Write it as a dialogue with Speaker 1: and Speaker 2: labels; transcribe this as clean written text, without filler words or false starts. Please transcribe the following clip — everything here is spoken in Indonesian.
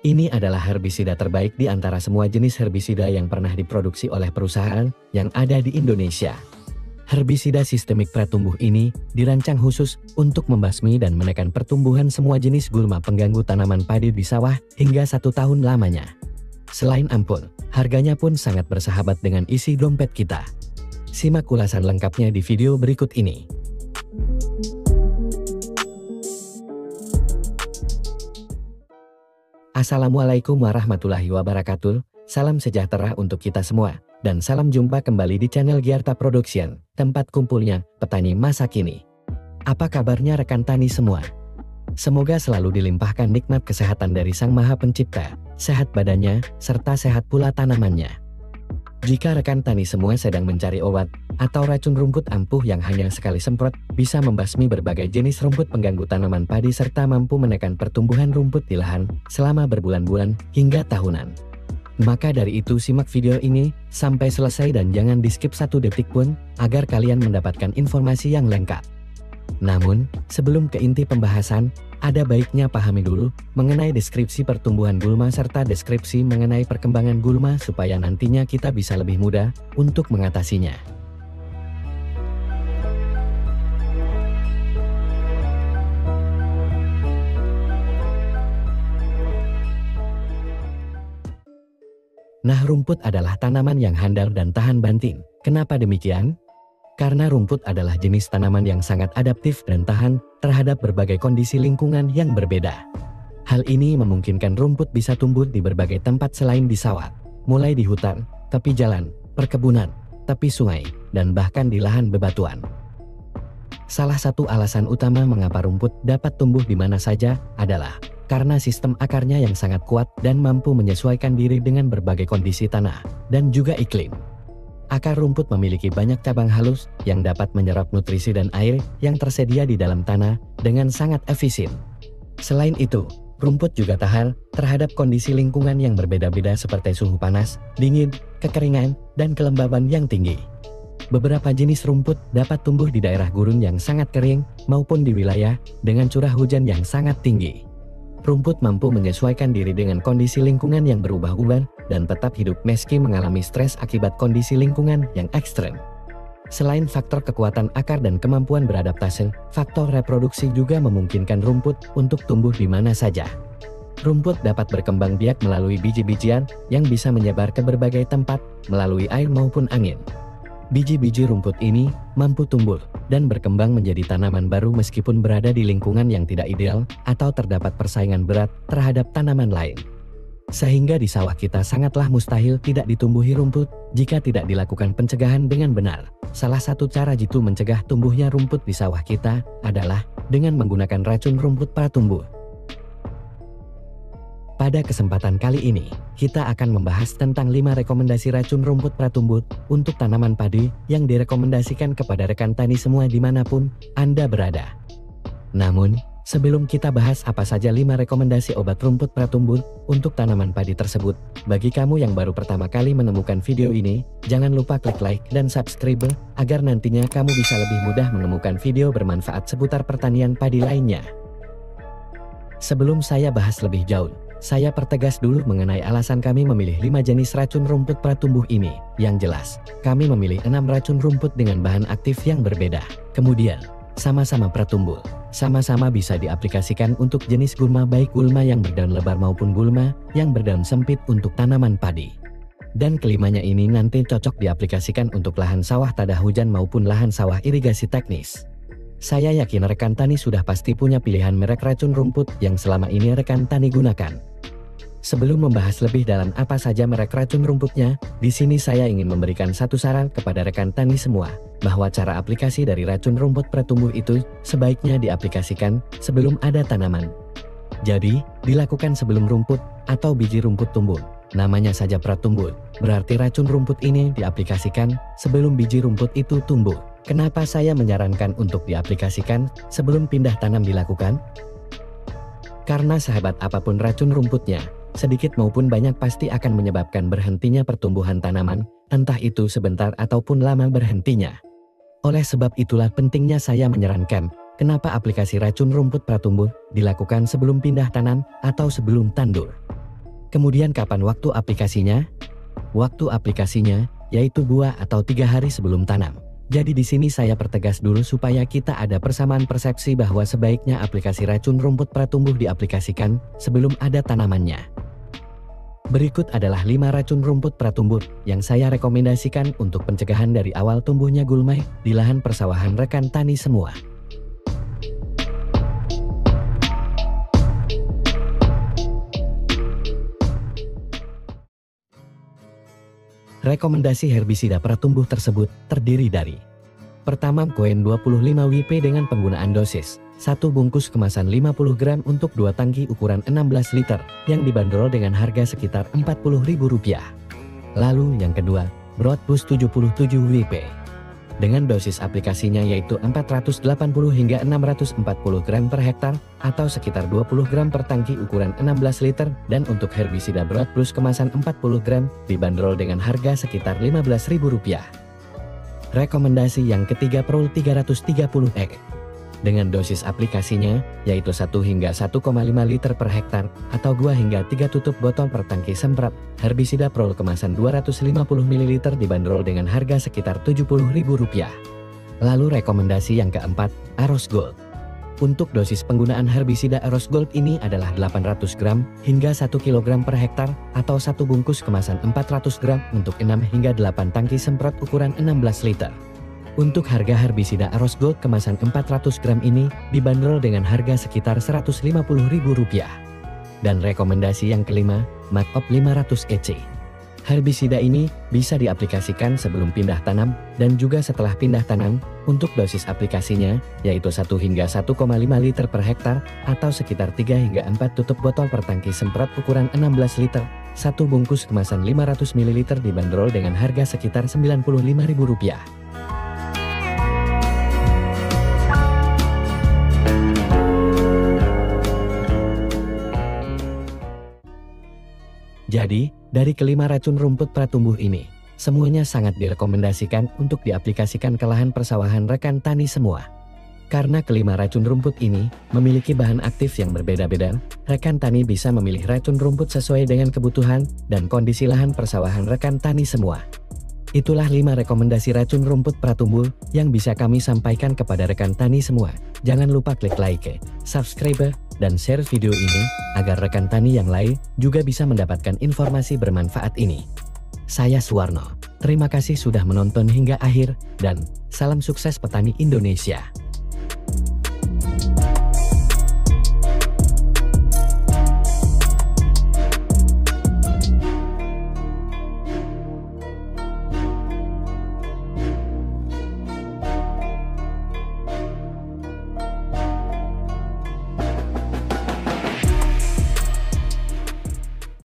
Speaker 1: Ini adalah herbisida terbaik di antara semua jenis herbisida yang pernah diproduksi oleh perusahaan yang ada di Indonesia. Herbisida sistemik pratumbuh ini dirancang khusus untuk membasmi dan menekan pertumbuhan semua jenis gulma pengganggu tanaman padi di sawah hingga 1 tahun lamanya. Selain ampuh, harganya pun sangat bersahabat dengan isi dompet kita. Simak ulasan lengkapnya di video berikut ini. Assalamualaikum warahmatullahi wabarakatuh, salam sejahtera untuk kita semua, dan salam jumpa kembali di channel Giarta Production, tempat kumpulnya petani masa kini. Apa kabarnya rekan tani semua? Semoga selalu dilimpahkan nikmat kesehatan dari Sang Maha Pencipta, sehat badannya, serta sehat pula tanamannya. Jika rekan tani semua sedang mencari obat atau racun rumput ampuh yang hanya sekali semprot bisa membasmi berbagai jenis rumput pengganggu tanaman padi serta mampu menekan pertumbuhan rumput di lahan selama berbulan-bulan hingga tahunan. Maka dari itu simak video ini sampai selesai dan jangan di skip 1 detik pun agar kalian mendapatkan informasi yang lengkap. Namun, sebelum ke inti pembahasan, ada baiknya pahami dulu mengenai deskripsi pertumbuhan gulma serta deskripsi mengenai perkembangan gulma supaya nantinya kita bisa lebih mudah untuk mengatasinya. Nah, rumput adalah tanaman yang handal dan tahan banting. Kenapa demikian? Karena rumput adalah jenis tanaman yang sangat adaptif dan tahan terhadap berbagai kondisi lingkungan yang berbeda. Hal ini memungkinkan rumput bisa tumbuh di berbagai tempat selain di sawah, mulai di hutan, tepi jalan, perkebunan, tepi sungai, dan bahkan di lahan bebatuan. Salah satu alasan utama mengapa rumput dapat tumbuh di mana saja adalah karena sistem akarnya yang sangat kuat dan mampu menyesuaikan diri dengan berbagai kondisi tanah dan juga iklim. Akar rumput memiliki banyak cabang halus yang dapat menyerap nutrisi dan air yang tersedia di dalam tanah dengan sangat efisien. Selain itu, rumput juga tahan terhadap kondisi lingkungan yang berbeda-beda seperti suhu panas, dingin, kekeringan, dan kelembaban yang tinggi. Beberapa jenis rumput dapat tumbuh di daerah gurun yang sangat kering maupun di wilayah dengan curah hujan yang sangat tinggi. Rumput mampu menyesuaikan diri dengan kondisi lingkungan yang berubah-ubah dan tetap hidup meski mengalami stres akibat kondisi lingkungan yang ekstrem. Selain faktor kekuatan akar dan kemampuan beradaptasi, faktor reproduksi juga memungkinkan rumput untuk tumbuh di mana saja. Rumput dapat berkembang biak melalui biji-bijian yang bisa menyebar ke berbagai tempat melalui air maupun angin. Biji-biji rumput ini mampu tumbuh dan berkembang menjadi tanaman baru meskipun berada di lingkungan yang tidak ideal atau terdapat persaingan berat terhadap tanaman lain. Sehingga di sawah kita sangatlah mustahil tidak ditumbuhi rumput jika tidak dilakukan pencegahan dengan benar. Salah satu cara jitu mencegah tumbuhnya rumput di sawah kita adalah dengan menggunakan racun rumput pratumbuh. Pada kesempatan kali ini, kita akan membahas tentang 5 rekomendasi racun rumput pratumbuh untuk tanaman padi yang direkomendasikan kepada rekan tani semua dimanapun Anda berada. Namun, sebelum kita bahas apa saja 5 rekomendasi obat rumput pratumbuh untuk tanaman padi tersebut, bagi kamu yang baru pertama kali menemukan video ini, jangan lupa klik like dan subscribe agar nantinya kamu bisa lebih mudah menemukan video bermanfaat seputar pertanian padi lainnya. Sebelum saya bahas lebih jauh, saya pertegas dulu mengenai alasan kami memilih 5 jenis racun rumput pratumbuh ini. Yang jelas, kami memilih 6 racun rumput dengan bahan aktif yang berbeda. Kemudian, sama-sama pratumbuh, sama-sama bisa diaplikasikan untuk jenis gulma baik gulma yang berdaun lebar maupun gulma yang berdaun sempit untuk tanaman padi. Dan kelimanya ini nanti cocok diaplikasikan untuk lahan sawah tada hujan maupun lahan sawah irigasi teknis. Saya yakin rekan tani sudah pasti punya pilihan merek racun rumput yang selama ini rekan tani gunakan. Sebelum membahas lebih dalam apa saja merek racun rumputnya, di sini saya ingin memberikan satu saran kepada rekan tani semua, bahwa cara aplikasi dari racun rumput pratumbuh itu sebaiknya diaplikasikan sebelum ada tanaman. Jadi, dilakukan sebelum rumput atau biji rumput tumbuh. Namanya saja pratumbuh, berarti racun rumput ini diaplikasikan sebelum biji rumput itu tumbuh. Kenapa saya menyarankan untuk diaplikasikan sebelum pindah tanam dilakukan? Karena sahabat apapun racun rumputnya, sedikit maupun banyak pasti akan menyebabkan berhentinya pertumbuhan tanaman, entah itu sebentar ataupun lama berhentinya. Oleh sebab itulah pentingnya saya menyarankan, kenapa aplikasi racun rumput pratumbuh dilakukan sebelum pindah tanam atau sebelum tandur. Kemudian kapan waktu aplikasinya? Waktu aplikasinya, yaitu 2 atau 3 hari sebelum tanam. Jadi di sini saya pertegas dulu supaya kita ada persamaan persepsi bahwa sebaiknya aplikasi racun rumput pratumbuh diaplikasikan sebelum ada tanamannya. Berikut adalah 5 racun rumput pratumbuh yang saya rekomendasikan untuk pencegahan dari awal tumbuhnya gulma di lahan persawahan rekan tani semua. Rekomendasi herbisida pratumbuh tersebut terdiri dari: pertama, Koen 25 WP dengan penggunaan dosis 1 bungkus kemasan 50 gram untuk 2 tangki ukuran 16 liter yang dibanderol dengan harga sekitar Rp40.000. Lalu yang kedua, Broadbus 77 WP dengan dosis aplikasinya yaitu 480 hingga 640 gram per hektar atau sekitar 20 gram per tangki ukuran 16 liter, dan untuk herbisida Broadbus kemasan 40 gram dibanderol dengan harga sekitar Rp15.000. Rekomendasi yang ketiga, Prol 330E dengan dosis aplikasinya yaitu 1 hingga 1,5 liter per hektar atau 2 hingga 3 tutup botol per tangki semprot. Herbisida Prol kemasan 250 ml dibanderol dengan harga sekitar Rp70.000. Lalu rekomendasi yang keempat, Aros Gold. Untuk dosis penggunaan herbisida Aros Gold ini adalah 800 gram hingga 1 kg per hektar atau 1 bungkus kemasan 400 gram untuk 6 hingga 8 tangki semprot ukuran 16 liter. Untuk harga herbisida Aros Gold kemasan 400 gram ini dibanderol dengan harga sekitar Rp150.000. Dan rekomendasi yang kelima, Makop 500 EC. Herbisida ini bisa diaplikasikan sebelum pindah tanam dan juga setelah pindah tanam. Untuk dosis aplikasinya yaitu 1 hingga 1,5 liter per hektar atau sekitar 3 hingga 4 tutup botol per tangki semprot ukuran 16 liter. 1 bungkus kemasan 500 ml dibanderol dengan harga sekitar Rp95.000. Jadi, dari kelima racun rumput pratumbuh ini, semuanya sangat direkomendasikan untuk diaplikasikan ke lahan persawahan rekan tani semua. Karena kelima racun rumput ini memiliki bahan aktif yang berbeda-beda, rekan tani bisa memilih racun rumput sesuai dengan kebutuhan dan kondisi lahan persawahan rekan tani semua. Itulah 5 rekomendasi racun rumput pratumbuh yang bisa kami sampaikan kepada rekan tani semua. Jangan lupa klik like, subscribe, dan share video ini agar rekan tani yang lain juga bisa mendapatkan informasi bermanfaat ini. Saya Suwarno, terima kasih sudah menonton hingga akhir dan salam sukses petani Indonesia.